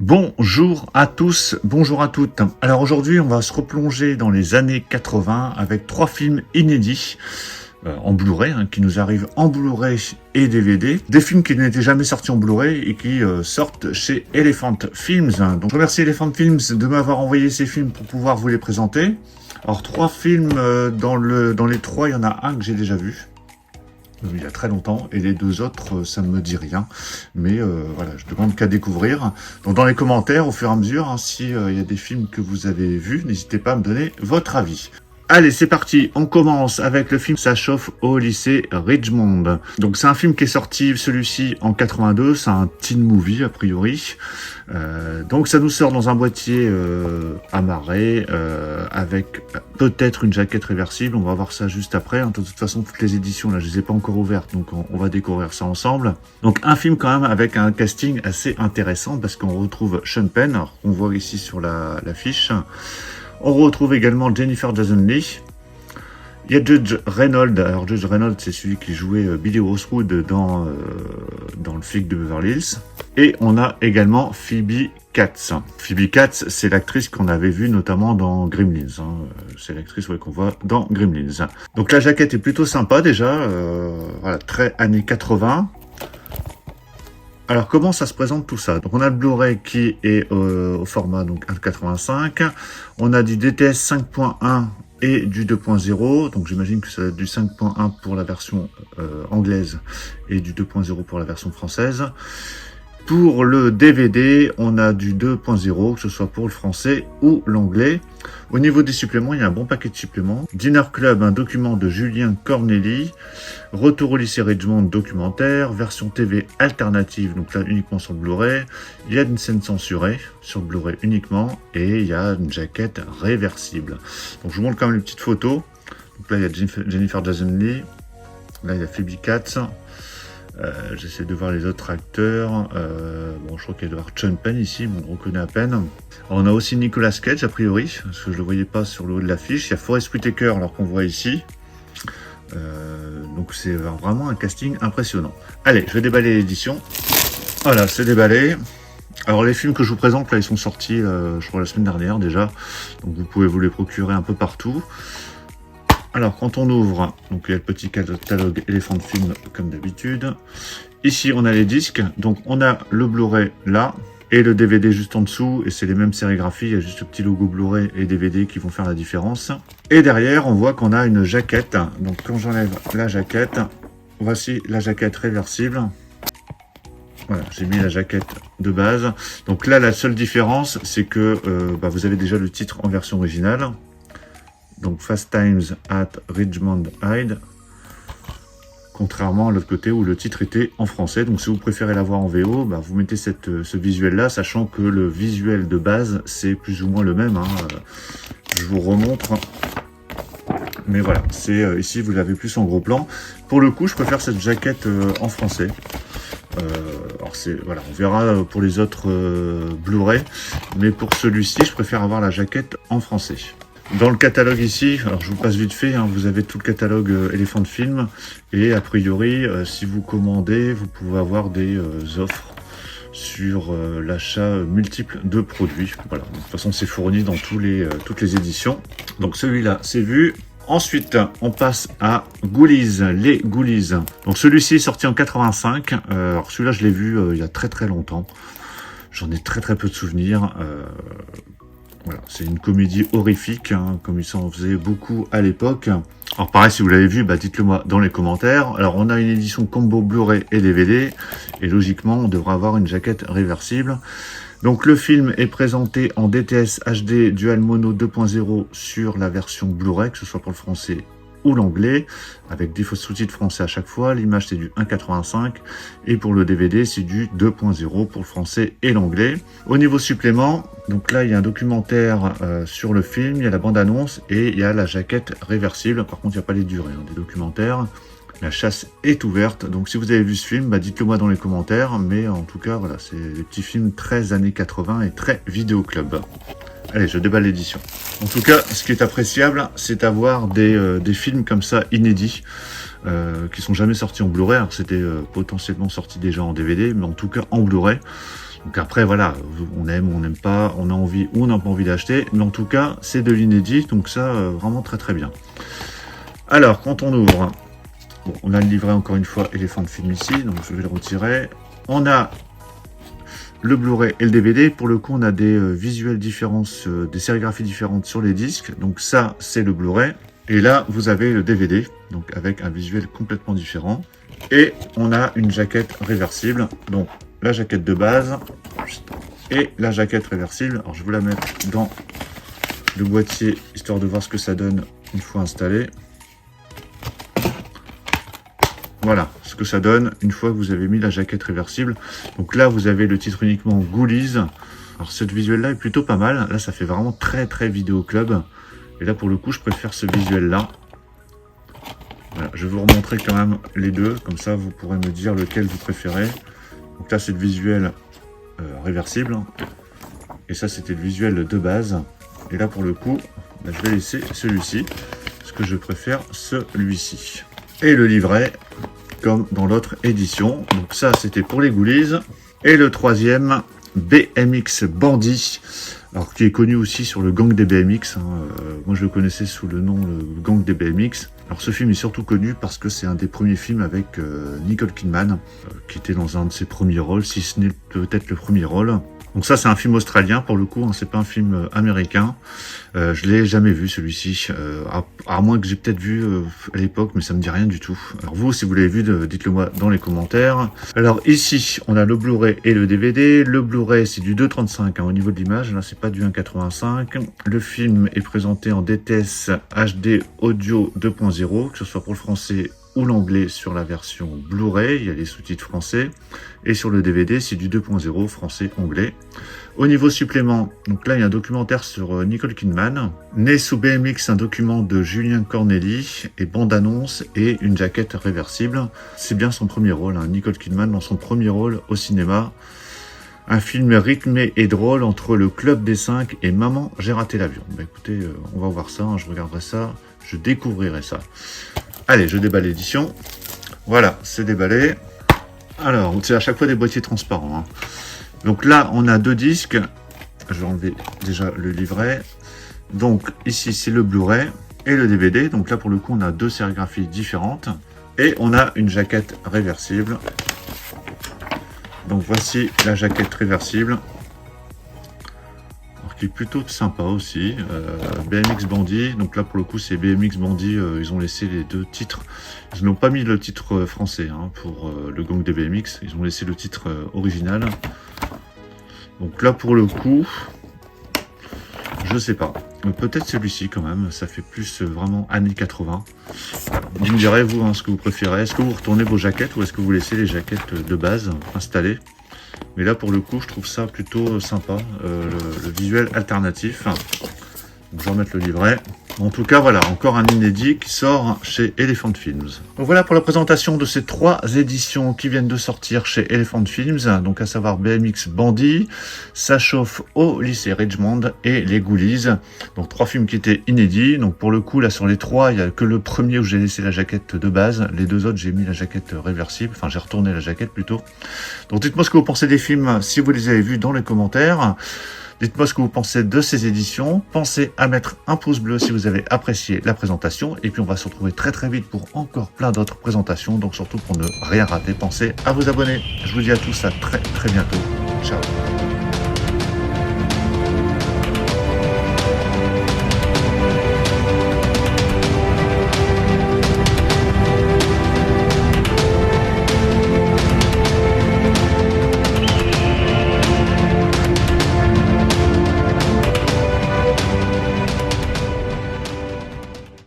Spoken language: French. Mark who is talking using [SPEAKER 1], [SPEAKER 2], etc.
[SPEAKER 1] Bonjour à tous, bonjour à toutes. Alors aujourd'hui, on va se replonger dans les années 80 avec 3 films inédits en Blu-ray, qui nous arrivent en Blu-ray et DVD. Des films qui n'étaient jamais sortis en Blu-ray et qui sortent chez Elephant Films. Donc je remercie Elephant Films de m'avoir envoyé ces films pour pouvoir vous les présenter. Alors 3 films, dans les 3, il y en a un que j'ai déjà vu. Il y a très longtemps, et les 2 autres, ça ne me dit rien. Mais voilà, je demande qu'à découvrir. Donc dans les commentaires, au fur et à mesure, s'il y a des films que vous avez vus, n'hésitez pas à me donner votre avis. Allez, c'est parti, on commence avec le film Ça chauffe au lycée Ridgemont. Donc c'est un film qui est sorti, celui-ci, en 82, c'est un teen movie a priori. Donc ça nous sort dans un boîtier amarré, avec peut-être une jaquette réversible, on va voir ça juste après. De toute façon, toutes les éditions, là, je les ai pas encore ouvertes, donc on va découvrir ça ensemble. Donc un film quand même avec un casting assez intéressant, parce qu'on retrouve Sean Penn, qu'on voit ici sur l'affiche. On retrouve également Jennifer Jason Leigh. Il y a Judge Reynolds. Alors Judge Reynolds, c'est celui qui jouait Billy Rosewood dans le flic de Beverly Hills. Et on a également Phoebe Cates. Phoebe Cates, c'est l'actrice qu'on avait vue notamment dans Gremlins. C'est l'actrice qu'on voit dans Gremlins. Donc la jaquette est plutôt sympa déjà. Voilà, très années 80. Alors comment ça se présente tout ça? Donc on a le Blu-ray qui est au format donc 1.85, on a du DTS 5.1 et du 2.0, donc j'imagine que c'est du 5.1 pour la version anglaise et du 2.0 pour la version française. Pour le DVD, on a du 2.0, que ce soit pour le français ou l'anglais. Au niveau des suppléments, il y a un bon paquet de suppléments. Dinner Club, un document de Julien Corneli. Retour au lycée Ridgemont, documentaire. Version TV alternative, donc là uniquement sur Blu-ray. Il y a une scène censurée sur Blu-ray uniquement. Et il y a une jaquette réversible. Donc je vous montre quand même les petites photos. Donc là, il y a Jennifer Jason Leigh. Là, il y a Phoebe Cates. J'essaie de voir les autres acteurs. Bon, je crois qu'il y a de voir Sean Penn ici, on le reconnaît à peine. Alors, on a aussi Nicolas Cage, a priori, parce que je ne le voyais pas sur le haut de l'affiche. Il y a Forest Whitaker, alors qu'on voit ici. Donc c'est vraiment un casting impressionnant. Allez, je vais déballer l'édition. Voilà, c'est déballé. Alors les films que je vous présente, là, ils sont sortis, je crois, la semaine dernière déjà. Donc vous pouvez vous les procurer un peu partout. Alors, quand on ouvre, donc il y a le petit catalogue Elephant Film comme d'habitude. Ici, on a les disques. Donc, on a le Blu-ray là et le DVD juste en dessous. Et c'est les mêmes sérigraphies. Il y a juste le petit logo Blu-ray et DVD qui vont faire la différence. Et derrière, on voit qu'on a une jaquette. Donc, quand j'enlève la jaquette, voici la jaquette réversible. Voilà, j'ai mis la jaquette de base. Donc là, la seule différence, c'est que vous avez déjà le titre en version originale. Donc Fast Times at Ridgemont High, contrairement à l'autre côté où le titre était en français. Donc si vous préférez l'avoir en VO, vous mettez ce visuel là, sachant que le visuel de base c'est plus ou moins le même. Je vous remontre. Mais voilà, c'est ici vous l'avez plus en gros plan. Pour le coup, je préfère cette jaquette en français. Alors voilà, on verra pour les autres Blu-ray, mais pour celui-ci, je préfère avoir la jaquette en français. Dans le catalogue ici, alors je vous passe vite fait, vous avez tout le catalogue Elephant Film, et a priori, si vous commandez, vous pouvez avoir des offres sur l'achat multiple de produits. Voilà, de toute façon c'est fourni dans toutes les éditions. Donc celui-là, c'est vu. Ensuite, on passe à Ghoulies, les Ghoulies. Donc celui-ci est sorti en 85. Alors celui-là, je l'ai vu il y a très très longtemps. J'en ai très très peu de souvenirs. Voilà, c'est une comédie horrifique, comme il s'en faisait beaucoup à l'époque. Alors pareil, si vous l'avez vu, dites-le moi dans les commentaires. Alors on a une édition combo Blu-ray et DVD, et logiquement on devra avoir une jaquette réversible. Donc le film est présenté en DTS HD Dual Mono 2.0 sur la version Blu-ray, que ce soit pour le français ou l'anglais, avec des sous-titres français à chaque fois. L'image c'est du 1.85 et pour le DVD c'est du 2.0 pour le français et l'anglais. Au niveau supplément, donc là il y a un documentaire sur le film, il y a la bande-annonce et il y a la jaquette réversible. Par contre il n'y a pas les durées des documentaires. La chasse est ouverte, donc si vous avez vu ce film, dites-le moi dans les commentaires, mais en tout cas voilà, c'est des petits films très années 80 et très vidéoclub. Allez, je déballe l'édition. En tout cas, ce qui est appréciable, c'est d'avoir des films comme ça inédits, qui sont jamais sortis en Blu-ray. Alors c'était potentiellement sorti déjà en DVD, mais en tout cas en Blu-ray. Donc après, voilà, on aime ou on n'aime pas, on a envie ou on n'a pas envie d'acheter. Mais en tout cas, c'est de l'inédit, donc ça, vraiment très très bien. Alors, quand on ouvre, bon, on a le livret encore une fois Elephant Film ici, donc je vais le retirer. On a le Blu-ray et le DVD. Pour le coup, on a des visuels différents, des sérigraphies différentes sur les disques. Donc ça, c'est le Blu-ray. Et là, vous avez le DVD, donc avec un visuel complètement différent. Et on a une jaquette réversible. Donc la jaquette de base et la jaquette réversible. Alors je vais vous la mettre dans le boîtier, histoire de voir ce que ça donne une fois installé. Voilà ce que ça donne une fois que vous avez mis la jaquette réversible. Donc là, vous avez le titre uniquement Ghoulies. Alors cette visuel-là est plutôt pas mal. Là, ça fait vraiment très très vidéo club. Et là, pour le coup, je préfère ce visuel-là. Voilà, je vais vous remontrer quand même les deux. Comme ça, vous pourrez me dire lequel vous préférez. Donc là, c'est le visuel réversible. Et ça, c'était le visuel de base. Et là, pour le coup, bah, je vais laisser celui-ci. Parce que je préfère celui-ci. Et le livret, comme dans l'autre édition. Donc ça, c'était pour les Ghoulies. Et le troisième, BMX Bandit, alors qui est connu aussi sur le gang des BMX. Moi, je le connaissais sous le nom le gang des BMX. Alors ce film est surtout connu parce que c'est un des premiers films avec Nicole Kidman, qui était dans un de ses premiers rôles, si ce n'est peut-être le premier rôle. Donc ça, c'est un film australien pour le coup, hein, c'est pas un film américain. Je l'ai jamais vu celui-ci, à moins que j'ai peut-être vu à l'époque, mais ça me dit rien du tout. Alors vous, si vous l'avez vu, dites-le moi dans les commentaires. Alors ici, on a le Blu-ray et le DVD. Le Blu-ray, c'est du 2.35 hein, au niveau de l'image. Là, c'est pas du 1.85. Le film est présenté en DTS HD Audio 2.0, que ce soit pour le français ou l'anglais sur la version Blu-ray, il y a les sous-titres français, et sur le DVD, c'est du 2.0 français-anglais. Au niveau supplément, donc là, il y a un documentaire sur Nicole Kidman, Né sous BMX, un document de Julien Corneli, et bande-annonce, et une jaquette réversible. C'est bien son premier rôle, hein, Nicole Kidman dans son premier rôle au cinéma. Un film rythmé et drôle entre le Club des 5 et Maman, j'ai raté l'avion. Bah écoutez, on va voir ça, hein, je regarderai ça, je découvrirai ça. Allez, je déballe l'édition. Voilà, c'est déballé. Alors, c'est à chaque fois des boîtiers transparents. Hein. Donc là, on a deux disques. Je vais enlever déjà le livret. Donc ici, c'est le Blu-ray et le DVD. Donc là, pour le coup, on a deux sérigraphies différentes. Et on a une jaquette réversible. Donc voici la jaquette réversible. Qui est plutôt sympa aussi. BMX Bandit, donc là pour le coup c'est BMX Bandit, ils ont laissé les deux titres, ils n'ont pas mis le titre français hein, pour le gang des BMX, ils ont laissé le titre original. Donc là pour le coup, je sais pas, peut-être celui-ci quand même, ça fait plus vraiment années 80. Vous me direz vous hein, ce que vous préférez, est-ce que vous retournez vos jaquettes ou est-ce que vous laissez les jaquettes de base installées? Mais là, pour le coup, je trouve ça plutôt sympa, le visuel alternatif. Donc, je vais remettre le livret. En tout cas, voilà, encore un inédit qui sort chez Elephant Films. Donc voilà pour la présentation de ces trois éditions qui viennent de sortir chez Elephant Films. Donc à savoir BMX Bandit, Ça chauffe au lycée Richmond et Les Ghoulies. Donc trois films qui étaient inédits. Donc pour le coup, là sur les trois, il n'y a que le premier où j'ai laissé la jaquette de base. Les deux autres, j'ai mis la jaquette réversible. Enfin, j'ai retourné la jaquette plutôt. Donc dites-moi ce que vous pensez des films si vous les avez vus dans les commentaires. Dites-moi ce que vous pensez de ces éditions. Pensez à mettre un pouce bleu si vous avez apprécié la présentation. Et puis on va se retrouver très très vite pour encore plein d'autres présentations. Donc surtout pour ne rien rater, pensez à vous abonner. Je vous dis à tous à très très bientôt. Ciao.